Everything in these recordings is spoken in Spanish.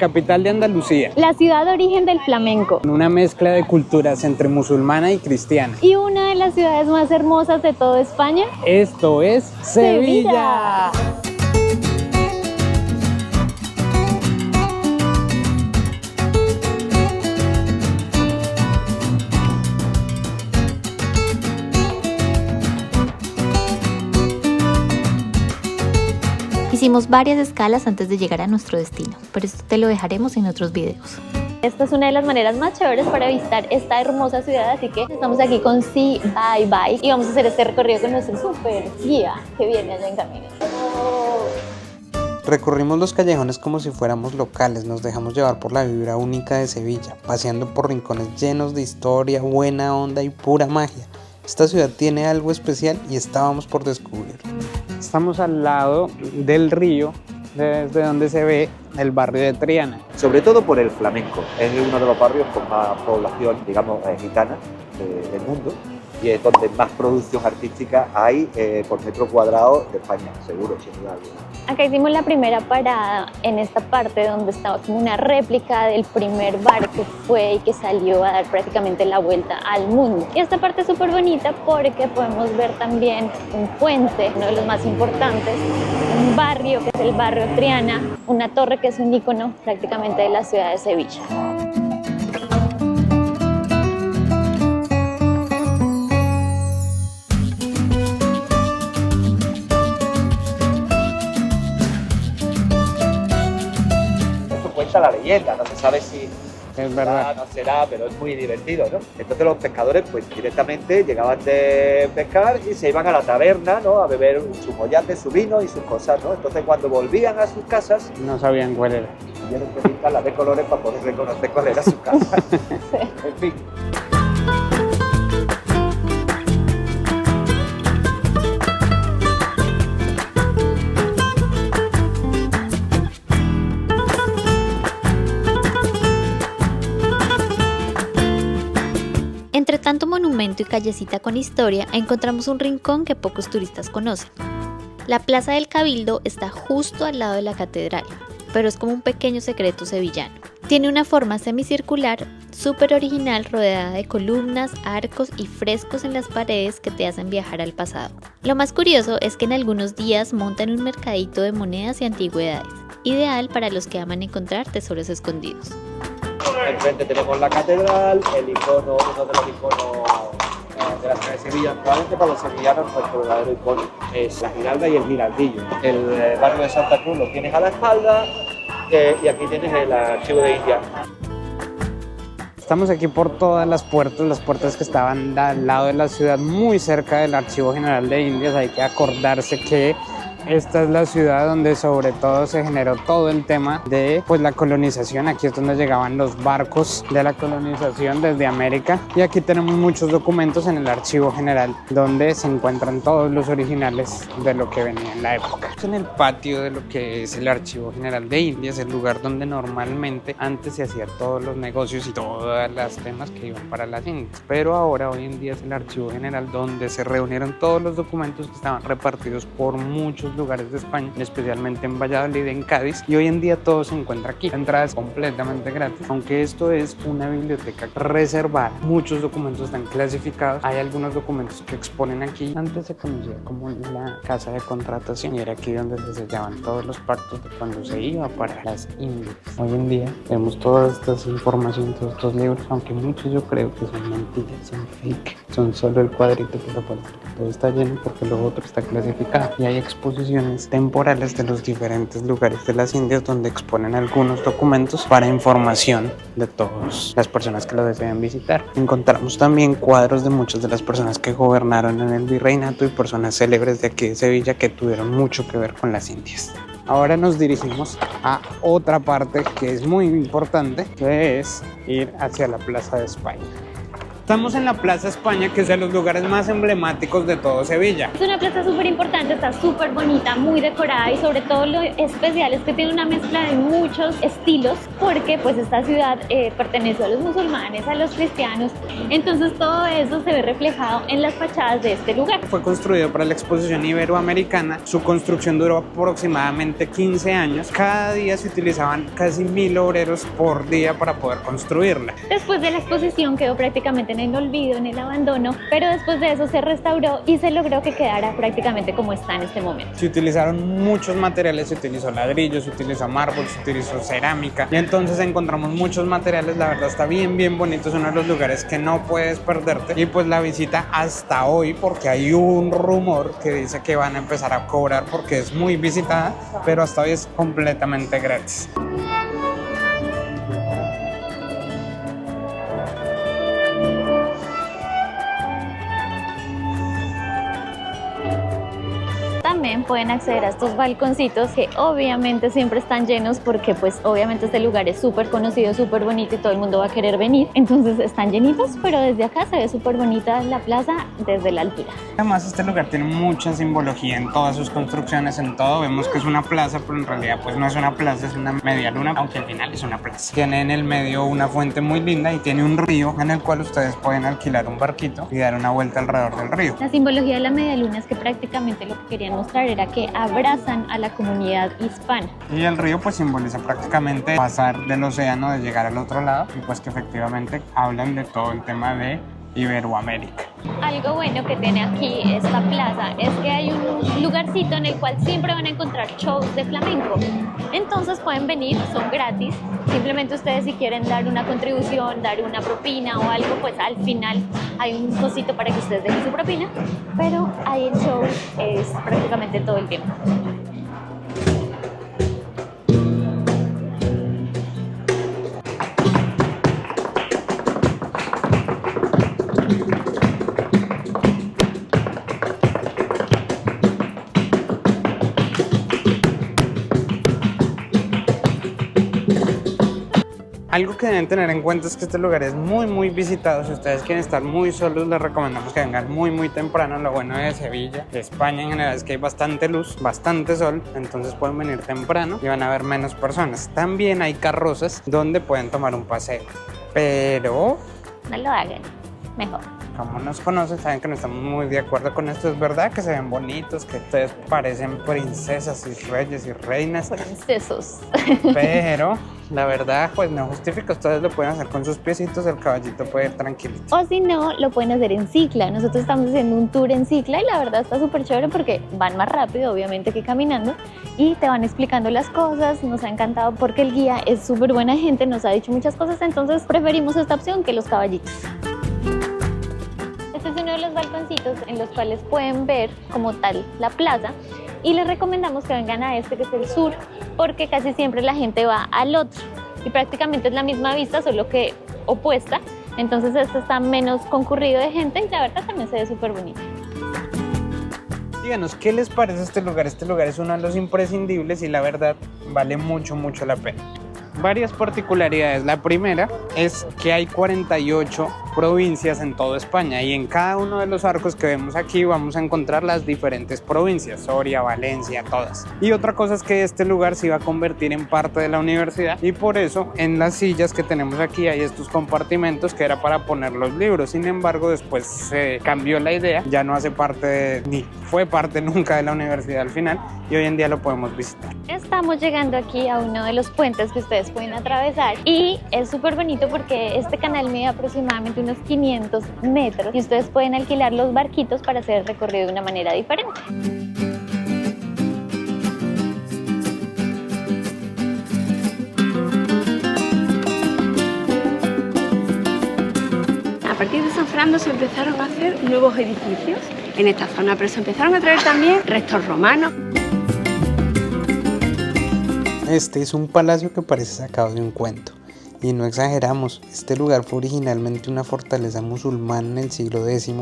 Capital de Andalucía. La ciudad de origen del flamenco. Una mezcla de culturas entre musulmana y cristiana. Y una de las ciudades más hermosas de toda España. Esto es Sevilla. Hicimos varias escalas antes de llegar a nuestro destino, pero esto te lo dejaremos en otros videos. Esta es una de las maneras más chéveres para visitar esta hermosa ciudad, así que estamos aquí con Sí Bye Bye y vamos a hacer este recorrido con nuestro super guía que viene allá en camino. Recorrimos los callejones como si fuéramos locales, nos dejamos llevar por la vibra única de Sevilla, paseando por rincones llenos de historia, buena onda y pura magia. Esta ciudad tiene algo especial y estábamos por descubrirlo. Estamos al lado del río, desde donde se ve el barrio de Triana. Sobre todo por el flamenco, es uno de los barrios con más población, digamos, gitana del mundo, y es donde más producción artística hay por metro cuadrado de España, seguro, sin duda alguna. Acá hicimos la primera parada en esta parte donde estaba como una réplica del primer bar que fue y que salió a dar prácticamente la vuelta al mundo. Y esta parte es súper bonita porque podemos ver también un puente, uno de los más importantes, un barrio que es el barrio Triana, una torre que es un ícono prácticamente de la ciudad de Sevilla. La leyenda, no se sabe si es verdad, no será, pero es muy divertido, ¿no? Entonces los pescadores pues directamente llegaban de pescar y se iban a la taberna, ¿no? A beber su mollate, su vino y sus cosas, ¿no? Entonces cuando volvían a sus casas no sabían cuál era. Tuvieron que pintarla de colores para poder reconocer cuál era su casa. Sí. En fin. Entre tanto monumento y callecita con historia, encontramos un rincón que pocos turistas conocen. La Plaza del Cabildo está justo al lado de la catedral, pero es como un pequeño secreto sevillano. Tiene una forma semicircular, súper original, rodeada de columnas, arcos y frescos en las paredes que te hacen viajar al pasado. Lo más curioso es que en algunos días montan un mercadito de monedas y antigüedades, ideal para los que aman encontrar tesoros escondidos. Enfrente tenemos la catedral, el icono, uno de los iconos de la ciudad de Sevilla. Probablemente para los sevillanos nuestro verdadero icono es la Giralda y el Giraldillo. El barrio de Santa Cruz lo tienes a la espalda y aquí tienes el archivo de India. Estamos aquí por todas las puertas que estaban al lado de la ciudad, muy cerca del Archivo General de Indias. Hay que acordarse que esta es la ciudad donde sobre todo se generó todo el tema de la colonización. Aquí es donde llegaban los barcos de la colonización desde América. Y aquí tenemos muchos documentos en el Archivo General donde se encuentran todos los originales de lo que venía en la época. En el patio de lo que es el Archivo General de Indias, el lugar donde normalmente antes se hacían todos los negocios y todas las temas que iban para las Indias. Pero ahora, hoy en día, es el Archivo General donde se reunieron todos los documentos que estaban repartidos por muchos lugares de España, especialmente en Valladolid, en Cádiz, y hoy en día todo se encuentra aquí. La entrada es completamente gratis, aunque esto es una biblioteca reservada. Muchos documentos están clasificados. Hay algunos documentos que exponen aquí. Antes se conocía como la casa de contratación y era aquí donde se sellaban todos los pactos de cuando se iba para las Indias. Hoy en día tenemos todas estas informaciones, todos estos libros, aunque muchos yo creo que son mentiras, son fake, son solo el cuadrito que aparece. Todo está lleno porque lo otro está clasificado y hay exposiciones temporales de los diferentes lugares de las Indias donde exponen algunos documentos para información de todas las personas que lo deseen visitar. Encontramos también cuadros de muchas de las personas que gobernaron en el virreinato y personas célebres de aquí de Sevilla que tuvieron mucho que ver con las Indias. Ahora nos dirigimos a otra parte que es muy importante, que es ir hacia la Plaza de España. Estamos en la Plaza España, que es de los lugares más emblemáticos de todo Sevilla. Es una plaza súper importante, está súper bonita, muy decorada y sobre todo lo especial es que tiene una mezcla de muchos estilos porque pues esta ciudad perteneció a los musulmanes, a los cristianos, entonces todo eso se ve reflejado en las fachadas de este lugar. Fue construido para la Exposición Iberoamericana, su construcción duró aproximadamente 15 años, cada día se utilizaban casi 1000 obreros por día para poder construirla. Después de la exposición quedó prácticamente en el olvido, en el abandono, pero después de eso se restauró y se logró que quedara prácticamente como está en este momento. Se utilizaron muchos materiales, se utilizó ladrillo, se utilizó mármol, se utilizó cerámica y entonces encontramos muchos materiales, la verdad está bien bonito, es uno de los lugares que no puedes perderte y pues la visita hasta hoy porque hay un rumor que dice que van a empezar a cobrar porque es muy visitada, pero hasta hoy es completamente gratis. También pueden acceder a estos balconcitos que obviamente siempre están llenos porque pues obviamente este lugar es súper conocido, súper bonito y todo el mundo va a querer venir. Entonces están llenitos, pero desde acá se ve súper bonita la plaza desde la altura. Además este lugar tiene mucha simbología en todas sus construcciones, en todo. Vemos que es una plaza, pero en realidad pues no es una plaza, es una media luna, aunque al final es una plaza. Tiene en el medio una fuente muy linda y tiene un río en el cual ustedes pueden alquilar un barquito y dar una vuelta alrededor del río. La simbología de la media luna es que prácticamente lo que querían mostrar era que abrazan a la comunidad hispana. Y el río pues simboliza prácticamente pasar del océano, de llegar al otro lado y pues que efectivamente hablan de todo el tema de Iberoamérica. Algo bueno que tiene aquí esta plaza es que hay un lugarcito en el cual siempre van a encontrar shows de flamenco. Entonces pueden venir, son gratis. Simplemente ustedes si quieren dar una contribución, dar una propina o algo, pues al final hay un cosito para que ustedes dejen su propina. Pero ahí el show es prácticamente todo el tiempo. Algo que deben tener en cuenta es que este lugar es muy visitado. Si ustedes quieren estar muy solos, les recomendamos que vengan muy temprano. Lo bueno de Sevilla, de España en general, es que hay bastante luz, bastante sol, entonces pueden venir temprano y van a ver menos personas. También hay carrozas donde pueden tomar un paseo, pero No lo hagan, mejor. como nos conocen, saben que no estamos muy de acuerdo con esto. Es verdad que se ven bonitos, que ustedes parecen princesas y reyes y reinas, Princesos. pero la verdad pues no justifica. Ustedes lo pueden hacer con sus piecitos, el caballito puede ir tranquilito. O si no, lo pueden hacer en cicla. Nosotros estamos haciendo un tour en cicla y la verdad está súper chévere porque van más rápido, obviamente, que caminando y te van explicando las cosas. Nos ha encantado porque el guía es súper buena gente, nos ha dicho muchas cosas, entonces preferimos esta opción que los caballitos. Este es uno de los balconcitos en los cuales pueden ver como tal la plaza y les recomendamos que vengan a este que es el sur porque casi siempre la gente va al otro y prácticamente es la misma vista solo que opuesta, entonces este está menos concurrido de gente y la verdad también se ve súper bonito. Díganos, ¿qué les parece este lugar? Este lugar es uno de los imprescindibles y la verdad vale mucho la pena. Varias particularidades. La primera es que hay 48 provincias en toda España y en cada uno de los arcos que vemos aquí vamos a encontrar las diferentes provincias, Soria, Valencia, todas. Y otra cosa es que este lugar se iba a convertir en parte de la universidad y por eso en las sillas que tenemos aquí hay estos compartimentos que era para poner los libros. Sin embargo, después se cambió la idea, ya no hace parte ni fue parte nunca de la universidad al final y hoy en día lo podemos visitar. Estamos llegando aquí a uno de los puentes que ustedes pueden atravesar y es súper bonito porque este canal mide aproximadamente unos 500 metros y ustedes pueden alquilar los barquitos para hacer el recorrido de una manera diferente. A partir de San Fernando se empezaron a hacer nuevos edificios en esta zona, pero se empezaron a traer también restos romanos. Este es un palacio que parece sacado de un cuento. Y no exageramos, este lugar fue originalmente una fortaleza musulmana en el siglo X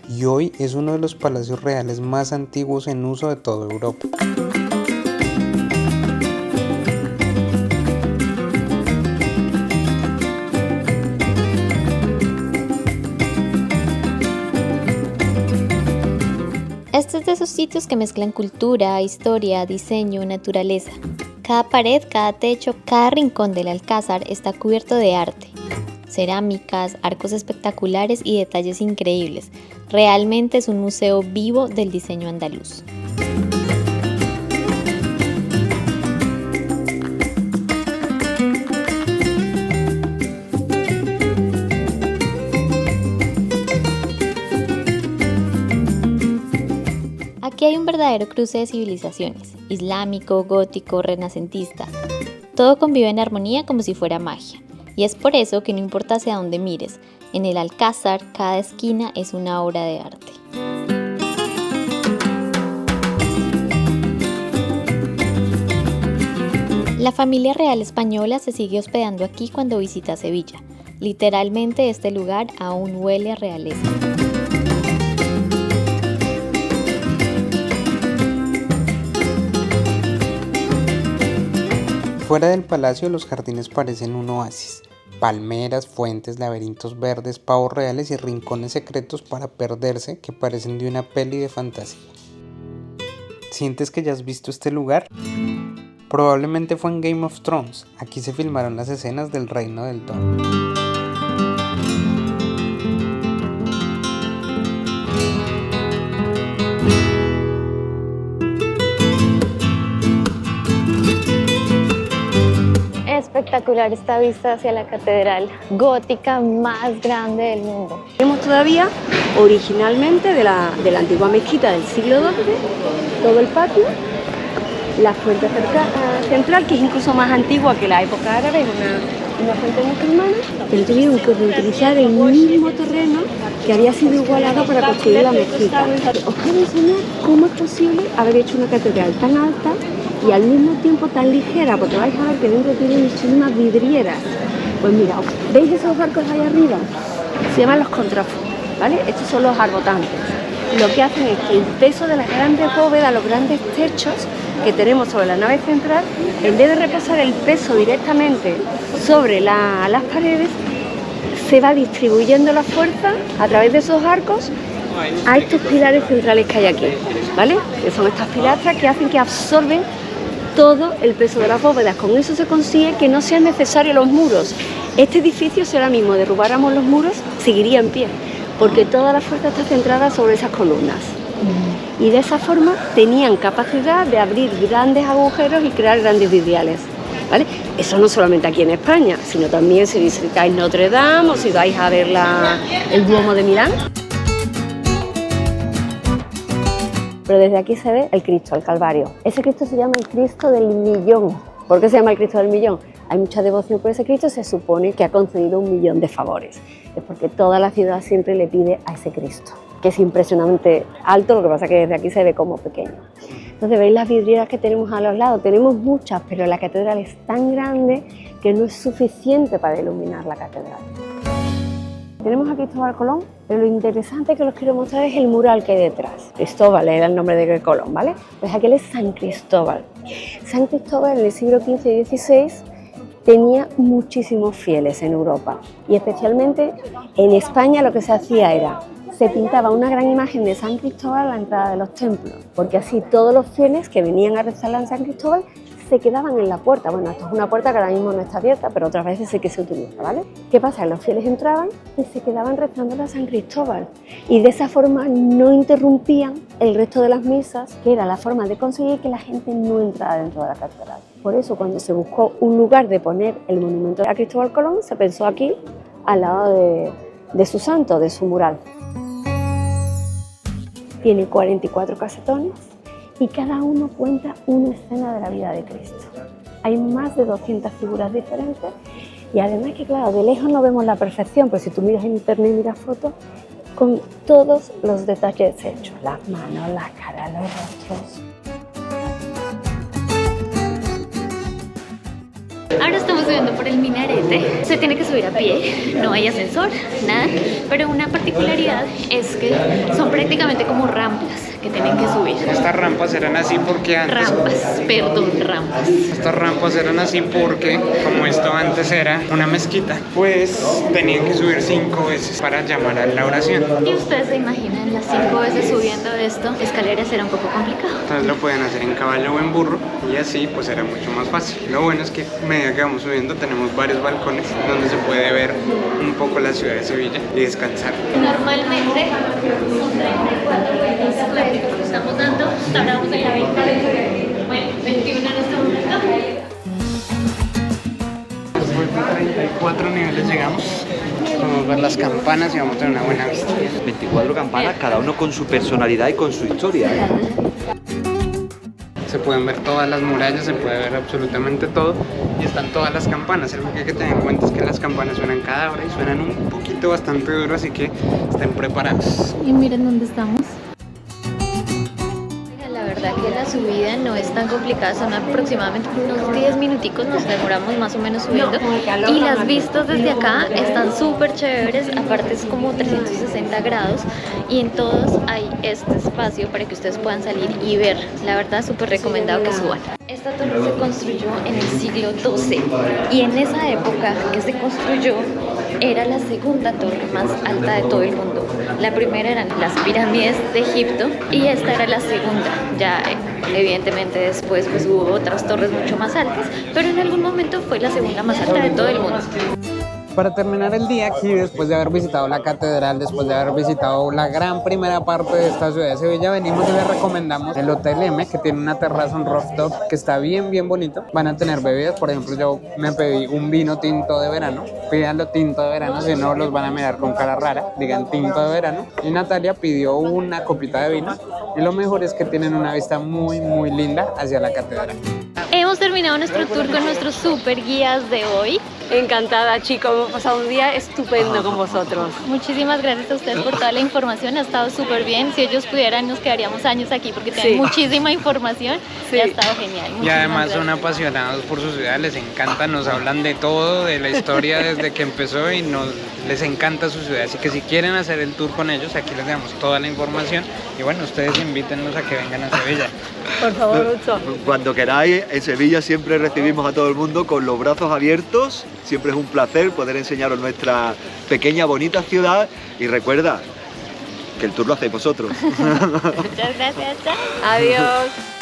y hoy es uno de los palacios reales más antiguos en uso de toda Europa. de esos sitios que mezclan cultura, historia, diseño, naturaleza. Cada pared, cada techo, cada rincón del Alcázar está cubierto de arte. Cerámicas, arcos espectaculares y detalles increíbles. Realmente es un museo vivo del diseño andaluz. Aquí hay un verdadero cruce de civilizaciones, islámico, gótico, renacentista. Todo convive en armonía como si fuera magia. Y es por eso que no importa hacia dónde mires, en el Alcázar cada esquina es una obra de arte. La familia real española se sigue hospedando aquí cuando visita Sevilla. Literalmente este lugar aún huele a realeza. Fuera del palacio los jardines parecen un oasis. Palmeras, fuentes, laberintos verdes, pavos reales y rincones secretos para perderse que parecen de una peli de fantasía. ¿Sientes que ya has visto este lugar? Probablemente fue en Game of Thrones. Aquí se filmaron las escenas del Reino del Don. Espectacular esta vista hacia la catedral gótica más grande del mundo. Tenemos todavía originalmente de la antigua mezquita del siglo XII, todo el patio, la fuente central, que es incluso más antigua que la época árabe, es una fuente musulmana, pero tuvieron que reutilizar el mismo terreno que había sido igualado para construir la mezquita. Os quiero enseñar cómo es posible haber hecho una catedral tan alta y al mismo tiempo tan ligera, porque vais a ver que dentro tiene muchísimas vidrieras. Pues mira, ¿veis esos arcos ahí arriba? Se llaman los contrafuertes, ¿vale? Estos son los arbotantes. Lo que hacen es que el peso de las grandes bóvedas, los grandes techos que tenemos sobre la nave central, en vez de reposar el peso directamente sobre las paredes, se va distribuyendo la fuerza a través de esos arcos a estos pilares centrales que hay aquí, ¿vale? Que son estas pilastras que hacen que absorben todo el peso de las bóvedas. Con eso se consigue que no sean necesarios los muros. Este edificio, si ahora mismo derrubáramos los muros, seguiría en pie, porque toda la fuerza está centrada sobre esas columnas. Y de esa forma tenían capacidad de abrir grandes agujeros y crear grandes vidriales, ¿vale? Eso no solamente aquí en España, sino también si visitáis Notre Dame o si vais a ver el Duomo de Milán. Pero desde aquí se ve el Cristo, el Calvario. Ese Cristo se llama el Cristo del Millón. ¿Por qué se llama el Cristo del Millón? Hay mucha devoción por ese Cristo, se supone que ha concedido 1 millón de favores. Es porque toda la ciudad siempre le pide a ese Cristo, que es impresionantemente alto, lo que pasa es que desde aquí se ve como pequeño. Entonces veis las vidrieras que tenemos a los lados, tenemos muchas, pero la catedral es tan grande que no es suficiente para iluminar la catedral. Tenemos a Cristóbal Colón, pero lo interesante que os quiero mostrar es el mural que hay detrás. Cristóbal era el nombre de Colón, ¿vale? Pues aquel es San Cristóbal. San Cristóbal en el siglo XV y XVI tenía muchísimos fieles en Europa y especialmente en España lo que se hacía era se pintaba una gran imagen de San Cristóbal a la entrada de los templos, porque así todos los fieles que venían a rezarle a San Cristóbal se quedaban en la puerta. Bueno, esto es una puerta que ahora mismo no está abierta, pero otras veces sí que se utiliza, ¿vale? ¿Qué pasa? Los fieles entraban y se quedaban rezando a San Cristóbal y de esa forma no interrumpían el resto de las misas, que era la forma de conseguir que la gente no entrara dentro de la catedral. Por eso, cuando se buscó un lugar de poner el monumento a Cristóbal Colón, se pensó aquí, al lado de su santo, de su mural. Tiene 44 casetones y cada uno cuenta una escena de la vida de Cristo. Hay más de 200 figuras diferentes y además que, claro, de lejos no vemos la perfección, pero si tú miras en internet y miras fotos, con todos los detalles hechos, las manos, la cara, los rostros. Ahora estamos subiendo por el minarete. Se tiene que subir a pie, no hay ascensor, nada. Pero una particularidad es que son prácticamente como rampas que tienen que subir. Estas rampas eran así porque antes... Rampas. Estas rampas eran así porque, como esto antes antes era una mezquita, pues tenían que subir 5 veces para llamar a la oración. Y ustedes se imaginan las 5 veces subiendo esto, escaleras era un poco complicado. Entonces lo pueden hacer en caballo o en burro y así pues era mucho más fácil. Lo bueno es que a medida que vamos subiendo tenemos varios balcones donde se puede ver un poco la ciudad de Sevilla y descansar. Normalmente son 34 vueltas que estamos dando, estamos en la 21 en este momento. Después de 34 niveles llegamos, podemos ver las campanas y vamos a tener una buena vista. 24 campanas, cada uno con su personalidad y con su historia. Se pueden ver todas las murallas, se puede ver absolutamente todo y están todas las campanas. Algo que hay que tener en cuenta es que las campanas suenan cada hora y suenan un poquito bastante duro, así que estén preparados. Y miren dónde estamos. La verdad que la subida no es tan complicada, son aproximadamente unos 10 minuticos, nos demoramos más o menos subiendo. Y las vistas desde acá están súper chéveres, aparte es como 360 grados y en todos hay este espacio para que ustedes puedan salir y ver. La verdad súper recomendado que suban. Esta torre se construyó en el siglo XII y en esa época que se construyó era la segunda torre más alta de todo el mundo. La primera eran las pirámides de Egipto y esta era la segunda. Ya evidentemente después pues hubo otras torres mucho más altas, pero en algún momento fue la segunda más alta de todo el mundo. Para terminar el día aquí, después de haber visitado la catedral, después de haber visitado la gran primera parte de esta ciudad de Sevilla, venimos y les recomendamos el Hotel M, que tiene una terraza, un rooftop, que está bien bonito. Van a tener bebidas, por ejemplo, yo me pedí un vino tinto de verano. Pídanlo tinto de verano, si no los van a mirar con cara rara, digan tinto de verano. Y Natalia pidió una copita de vino y lo mejor es que tienen una vista muy linda hacia la catedral. Hemos terminado nuestro tour con nuestros super guías de hoy. Encantada, chicos, hemos pasado un día estupendo con vosotros. Muchísimas gracias a ustedes por toda la información, ha estado súper bien. Si ellos pudieran nos quedaríamos años aquí porque tienen muchísima información y ha estado genial. Y además son apasionados por su ciudad, les encanta, nos hablan de todo, de la historia desde que empezó y les encanta su ciudad. Así que si quieren hacer el tour con ellos, aquí les damos toda la información y bueno, ustedes invítennos a que vengan a Sevilla. Por favor, Lucho. Cuando queráis, en Sevilla siempre recibimos a todo el mundo con los brazos abiertos. Siempre es un placer poder enseñaros nuestra pequeña, bonita ciudad. Y recuerda que el tour lo hacéis vosotros. Muchas gracias. Adiós.